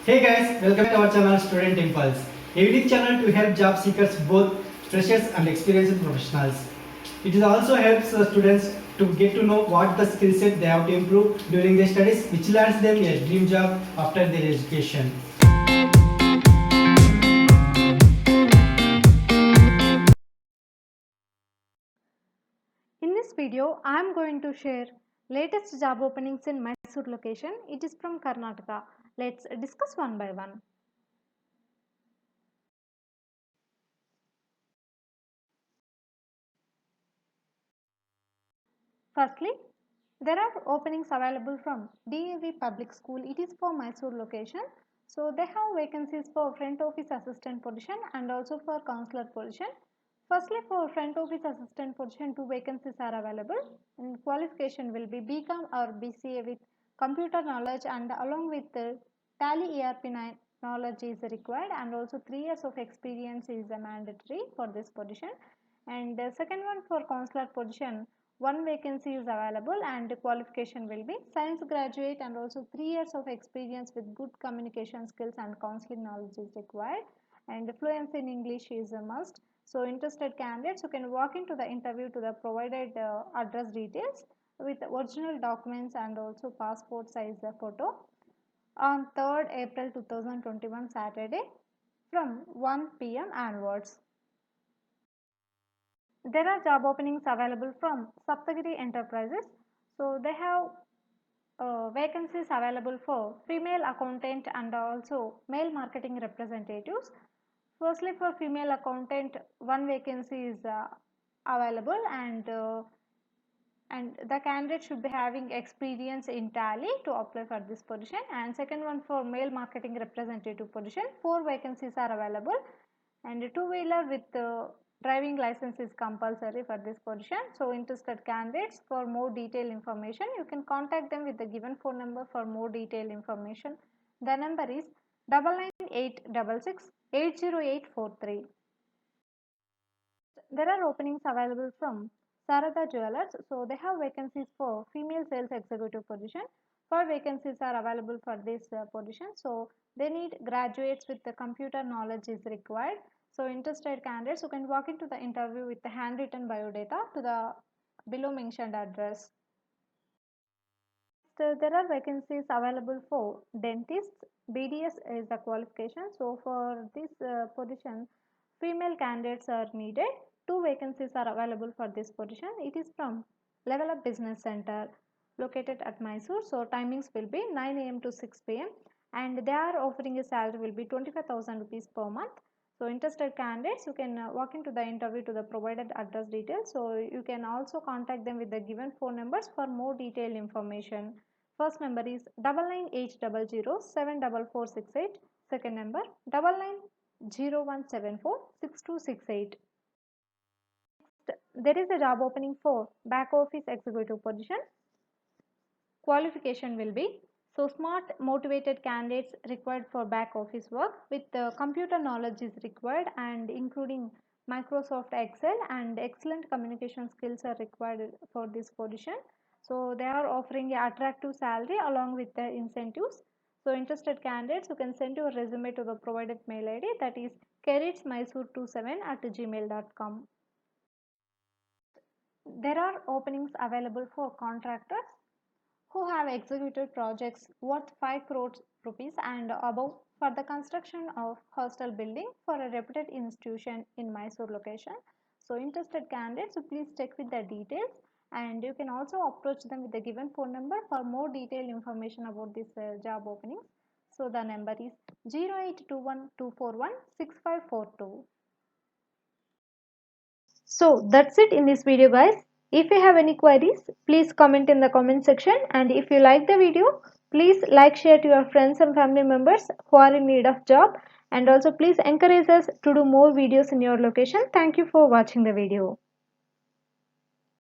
Hey guys, welcome to our channel Student Impulse, a unique channel to help job seekers, both freshers and experienced professionals. It also helps students to get to know what the skill set they have to improve during their studies, which lands them a dream job after their education. In this video, I am going to share latest job openings in Mysore location. It is from Karnataka. Let's discuss one by one. Firstly, there are openings available from DAV Public School. It is for Mysore location. So they have vacancies for front office assistant position and also for counselor position. Firstly, for front office assistant position, 2 vacancies are available, and qualification will be BCom or BCA with computer knowledge, and along with the Tally ERP9 knowledge is required, and also 3 years of experience is mandatory for this position. And the second one, for counselor position, 1 vacancy is available and the qualification will be science graduate, and also 3 years of experience with good communication skills and counseling knowledge is required, and fluency in English is a must. So interested candidates, you can walk into the interview to the provided address details with original documents and also passport size photo on 3rd April 2021 Saturday from 1 p.m. onwards. There are job openings available from Saptagiri Enterprises. So they have vacancies available for female accountant and also male marketing representatives. Firstly, for female accountant, 1 vacancy is available, and the candidate should be having experience in Tally to apply for this position. And second one, for male marketing representative position, 4 vacancies are available, and a two-wheeler with driving license is compulsory for this position. So interested candidates, for more detailed information you can contact them with the given phone number for more detailed information. The number is 9986680843. There are openings available from Sarada Jewelers. So they have vacancies for female sales executive position. 4 vacancies are available for this position. So they need graduates with the computer knowledge is required. So interested candidates, you can walk into the interview with the handwritten biodata to the below mentioned address. So there are vacancies available for dentists. BDS is the qualification. So for this position, female candidates are needed. 2 vacancies are available for this position. It is from Level Up Business Center located at Mysore. So timings will be 9 a.m. to 6 p.m. and they are offering a salary will be 25,000 rupees per month. So interested candidates, you can walk into the interview to the provided address details. So you can also contact them with the given phone numbers for more detailed information. First number is 9980074468. Second number 9901746268. There is a job opening for back office executive position. Qualification will be, so smart motivated candidates required for back office work with computer knowledge is required, and including Microsoft Excel, and excellent communication skills are required for this position. So they are offering an attractive salary along with the incentives. So interested candidates, you can send your resume to the provided mail ID, that is carrotsmysore27@gmail.com. There are openings available for contractors who have executed projects worth 5 crores rupees and above for the construction of hostel building for a reputed institution in Mysore location. So interested candidates, so please check with the details, and you can also approach them with the given phone number for more detailed information about this job openings. So the number is 082124165542. So that's it in this video, guys. If you have any queries, please comment in the comment section, and if you like the video, please like, share to your friends and family members who are in need of job, and also please encourage us to do more videos in your location. Thank you for watching the video.